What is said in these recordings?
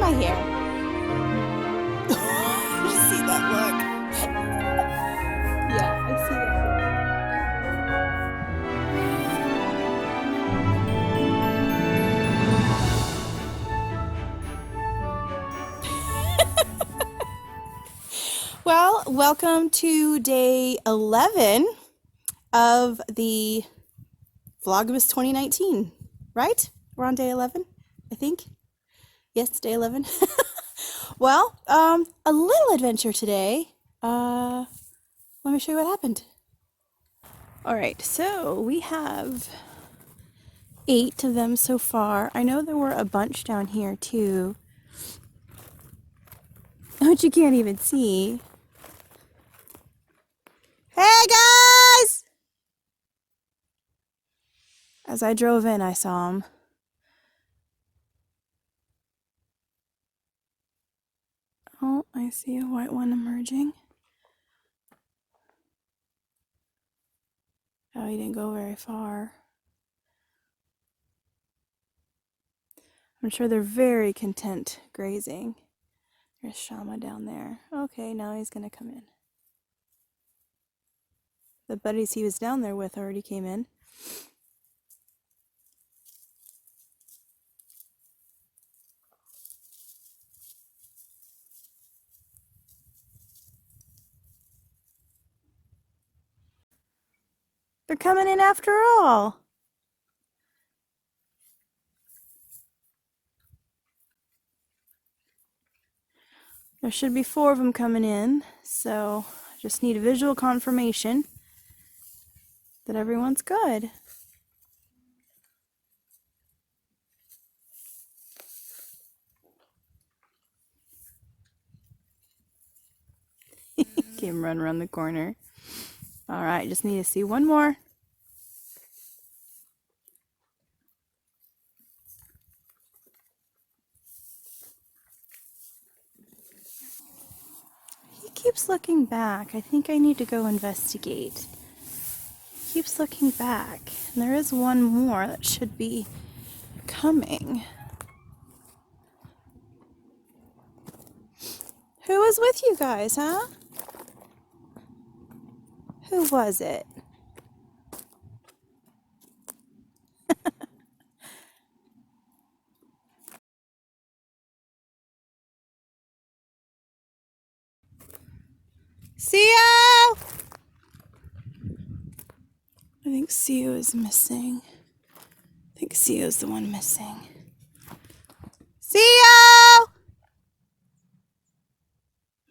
my hair. You see that look? Yeah, I see that look. Well, welcome to day 11 of the Vlogmas 2019, right? We're on day 11, I think. Yes, day 11. Well, a little adventure today. Let me show you what happened. All right, so we have 8 of them so far. I know there were a bunch down here too, which you can't even see. Hey guys! As I drove in, I saw them. Oh, I see a white one emerging. Oh, he didn't go very far. I'm sure they're very content grazing. There's Shama down there. Okay, now he's gonna come in. The buddies he was down there with already came in. They're coming in after all. There should be 4 of them coming in, so I just need a visual confirmation that everyone's good. Came run around the corner. All right, just need to see one more. He keeps looking back. I think I need to go investigate. He keeps looking back. And there is one more that should be coming. Who was with you guys, huh? Who was it? Theo! I think Theo is missing. I think Theo's the one missing. Theo!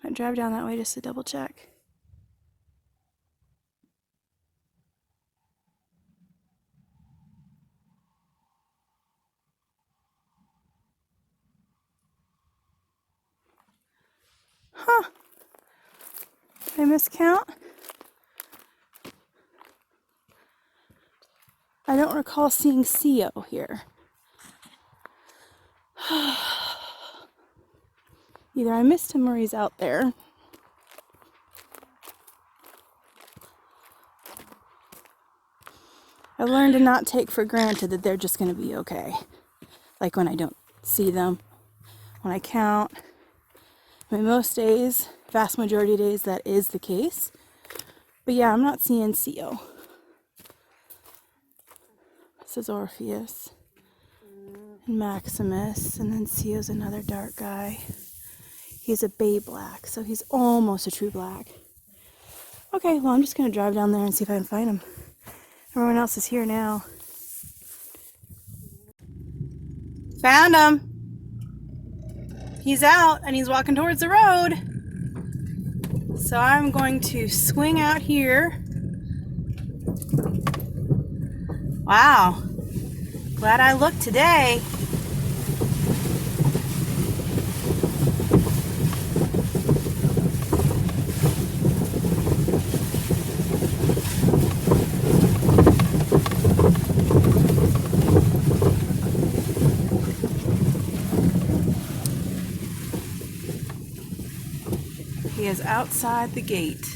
I drive down that way just to double check. Huh. Did I miscount? I don't recall seeing Theo here. Either I missed him or he's out there. I've learned to not take for granted that they're just going to be okay. Like when I don't see them, when I count. I mean, most days, vast majority of days, that is the case. But yeah, I'm not seeing Theo. This is Orpheus and Maximus, and then Theo's another dark guy. He's a bay black, so he's almost a true black. Okay, well, I'm just going to drive down there and see if I can find him. Everyone else is here now. Found him! He's out and he's walking towards the road. So I'm going to swing out here. Wow. Glad I looked today. He is outside the gate.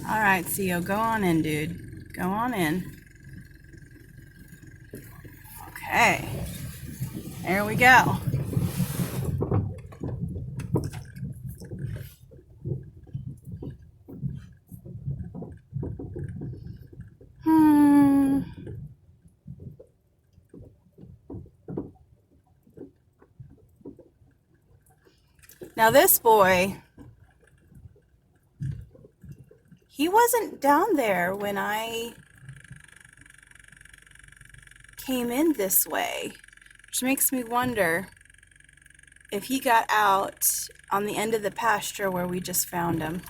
All right, Theo, go on in, dude. Go on in. Okay, there we go. Now this boy, he wasn't down there when I came in this way, which makes me wonder if he got out on the end of the pasture where we just found him.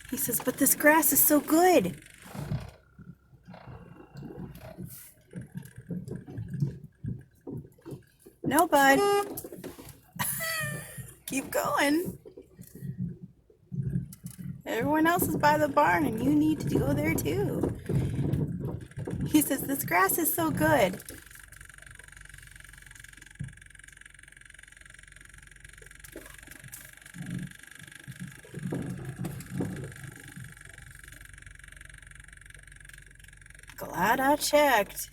He says, but this grass is so good. No, bud. Keep going. Everyone else is by the barn and you need to go there too. He says, this grass is so good. Glad I checked.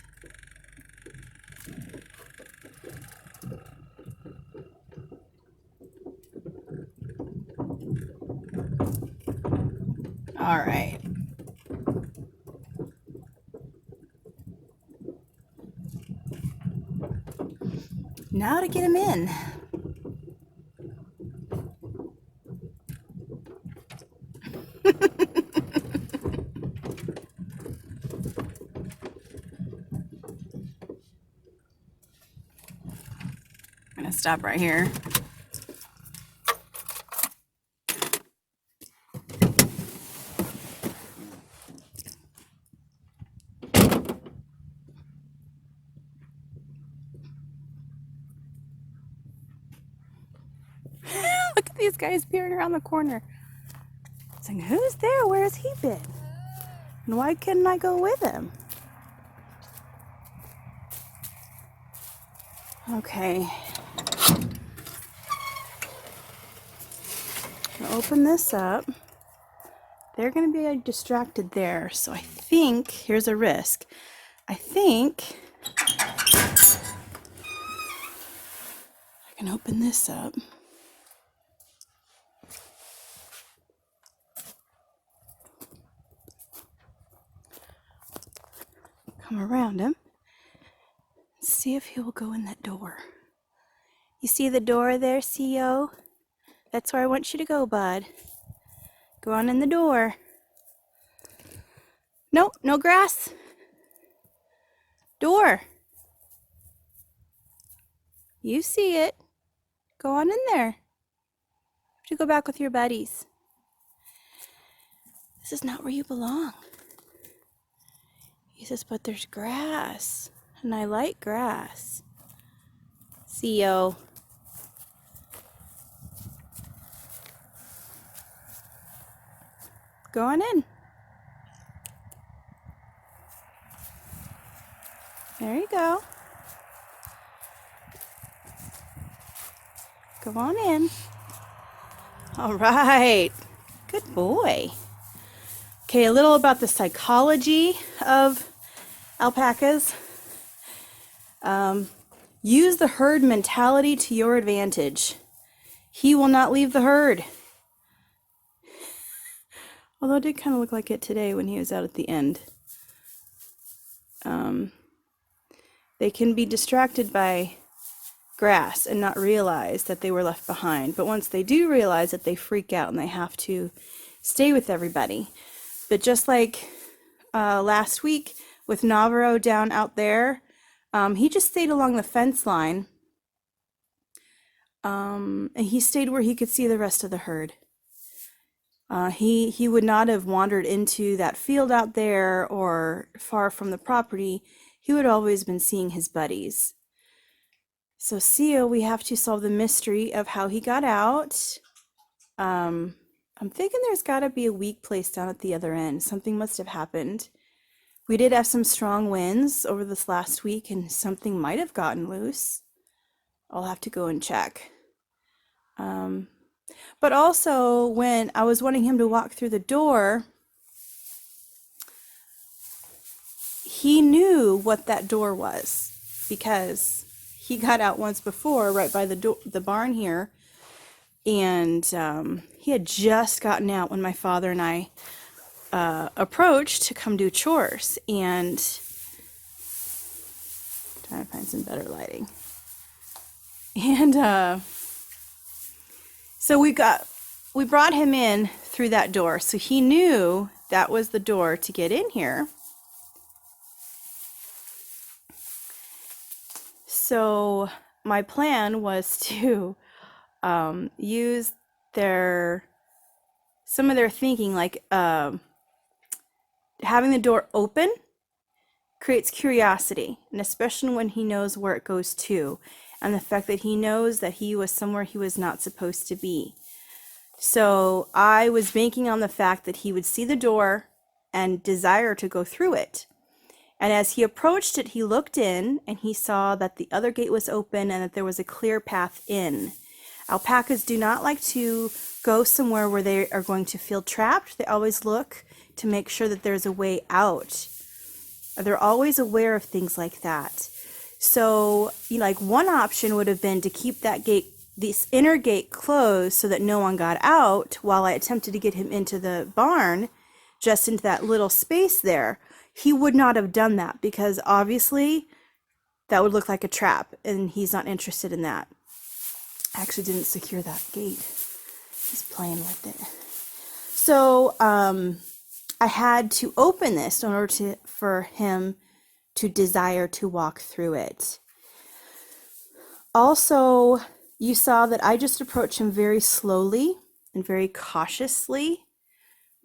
All right. Now to get him in. I'm gonna stop right here. Look at these guys peering around the corner. Saying, who's there? Where has he been? And why couldn't I go with him? Okay. I'll open this up. They're going to be distracted there. So I think, here's a risk. I think I can open this up. Come around him. See if he will go in that door. You see the door there, CEO? That's where I want you to go, bud. Go on in the door. Nope, no grass. Door. You see it. Go on in there. You have to go back with your buddies. This is not where you belong. He says, but there's grass. And I like grass. CEO. Go on in. There you go. Go on in. All right. Good boy. Okay, a little about the psychology of alpacas. Use the herd mentality to your advantage. He will not leave the herd. Although it did kind of look like it today when he was out at the end. They can be distracted by grass and not realize that they were left behind. But once they do realize it, they freak out and they have to stay with everybody. But just like last week with Navarro down out there, he just stayed along the fence line. And he stayed where he could see the rest of the herd. He would not have wandered into that field out there or far from the property. He would always been seeing his buddies. So Seal, we have to solve the mystery of how he got out. I'm thinking there's got to be a weak place down at the other end. Something must have happened. We did have some strong winds over this last week and something might have gotten loose. I'll have to go and check. But also when I was wanting him to walk through the door, he knew what that door was because he got out once before right by the barn here, and he had just gotten out when my father and I approached to come do chores, and trying to find some better lighting. And so we brought him in through that door, so he knew that was the door to get in here. So my plan was to use some of their thinking, like having the door open creates curiosity, and especially when he knows where it goes to, and the fact that he knows that he was somewhere he was not supposed to be. So I was banking on the fact that he would see the door and desire to go through it. And as he approached it, he looked in and he saw that the other gate was open and that there was a clear path in. Alpacas do not like to go somewhere where they are going to feel trapped. They always look to make sure that there's a way out. They're always aware of things like that. So, like, one option would have been to keep that gate, this inner gate, closed so that no one got out while I attempted to get him into the barn, just into that little space there. He would not have done that because obviously that would look like a trap, and he's not interested in that. I actually didn't secure that gate. He's playing with it. So I had to open this in order for him to desire to walk through it. Also, you saw that I just approached him very slowly and very cautiously,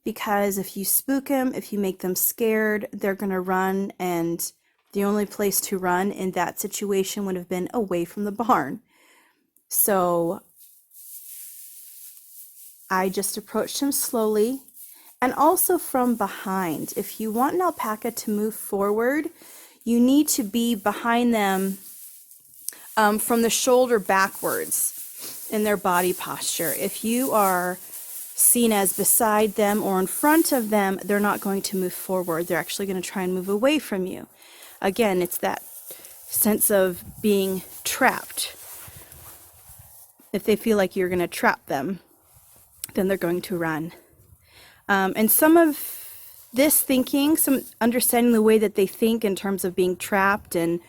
because if you spook them, if you make them scared, they're going to run, and the only place to run in that situation would have been away from the barn. So I just approached him slowly, and also from behind. If you want an alpaca to move forward, you need to be behind them from the shoulder backwards in their body posture. If you are seen as beside them or in front of them, they're not going to move forward. They're actually going to try and move away from you. Again, it's that sense of being trapped. If they feel like you're going to trap them, then they're going to run. And some of this thinking, some understanding the way that they think in terms of being trapped and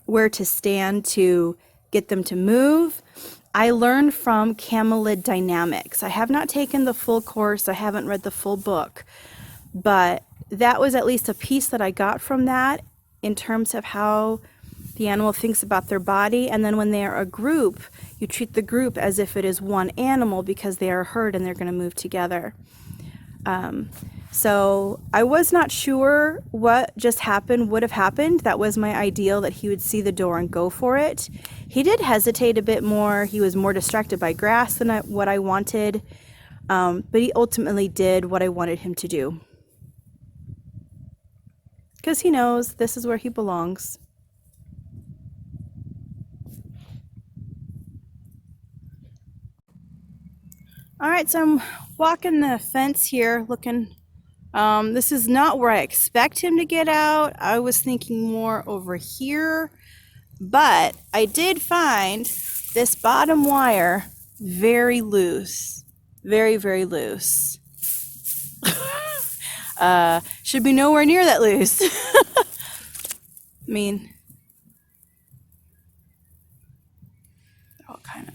where to stand to get them to move, I learned from camelid dynamics. I have not taken the full course. I haven't read the full book, but that was at least a piece that I got from that in terms of how the animal thinks about their body. And then when they are a group, you treat the group as if it is one animal because they are a herd and they're going to move together. So I was not sure what just happened would have happened. That was my ideal, that he would see the door and go for it. He did hesitate a bit more. He was more distracted by grass than what I wanted. But he ultimately did what I wanted him to do, because he knows this is where he belongs. All right, so I'm walking the fence here looking. This is not where I expect him to get out. I was thinking more over here, but I did find this bottom wire very loose, very, very loose. Should be nowhere near that loose. I mean, all kind of.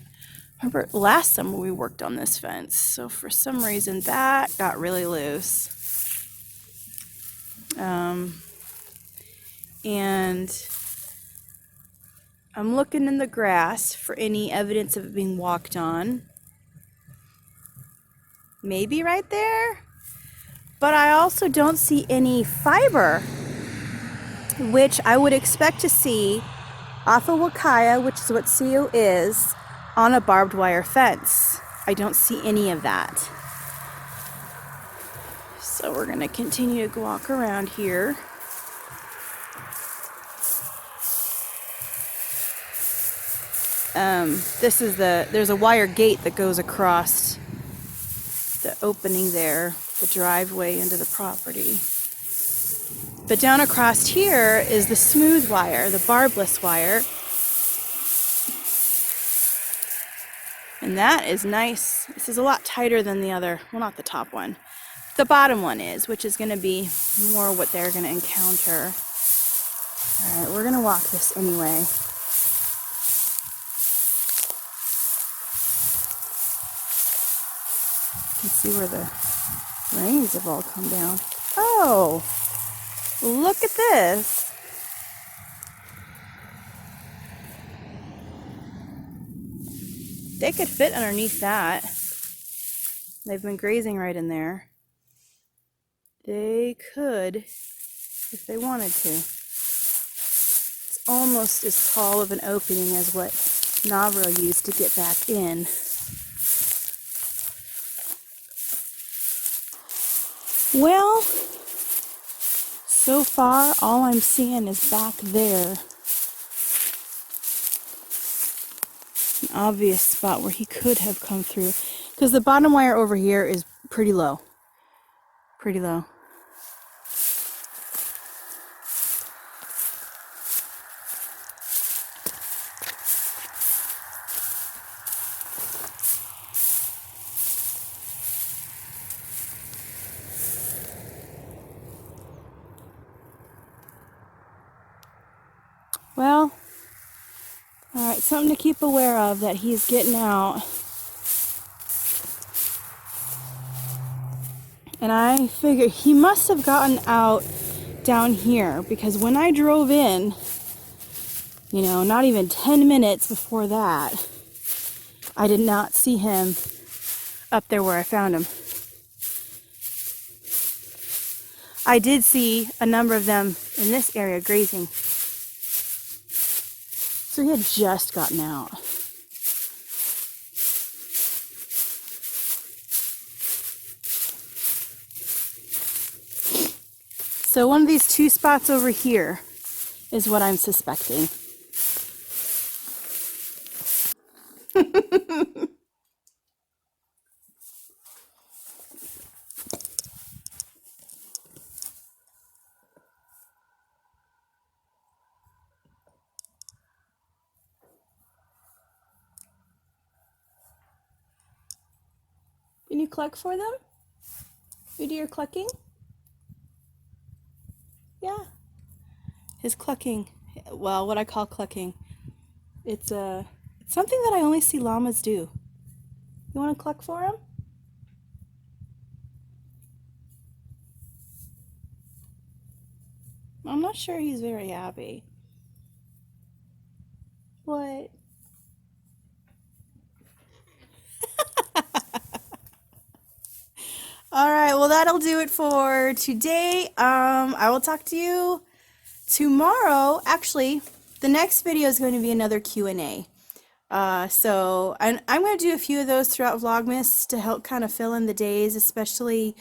Remember last summer we worked on this fence, so for some reason that got really loose. And I'm looking in the grass for any evidence of it being walked on. Maybe right there. But I also don't see any fiber, which I would expect to see off of Wakaya, which is what CO is, on a barbed wire fence. I don't see any of that. So we're going to continue to walk around here. There's a wire gate that goes across the opening there, the driveway into the property. But down across here is the smooth wire, the barbless wire. And that is nice. This is a lot tighter than the other, well, not the top one. The bottom one is, which is going to be more what they're going to encounter. All right, we're going to walk this anyway. You can see where the rains have all come down. Oh, look at this. They could fit underneath that. They've been grazing right in there. They could, if they wanted to. It's almost as tall of an opening as what Navril used to get back in. Well, so far all I'm seeing is back there. An obvious spot where he could have come through. Because the bottom wire over here is pretty low. Pretty low. Well, all right, something to keep aware of, that he's getting out. And I figure he must have gotten out down here, because when I drove in, you know, not even 10 minutes before that, I did not see him up there where I found him. I did see a number of them in this area grazing. So he had just gotten out. So one of these two spots over here is what I'm suspecting. Can you cluck for them? You do your clucking? Yeah. His clucking, well, what I call clucking, it's something that I only see llamas do. You want to cluck for him? I'm not sure he's very happy. What? All right, well, that'll do it for today. I will talk to you tomorrow. Actually, the next video is going to be another Q&A. So I'm going to do a few of those throughout Vlogmas to help kind of fill in the days, especially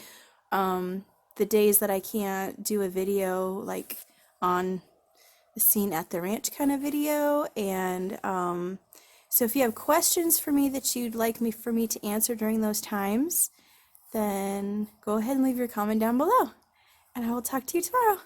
the days that I can't do a video like on the scene at the ranch kind of video. And so if you have questions for me that you'd like for me to answer during those times, then go ahead and leave your comment down below, and I will talk to you tomorrow.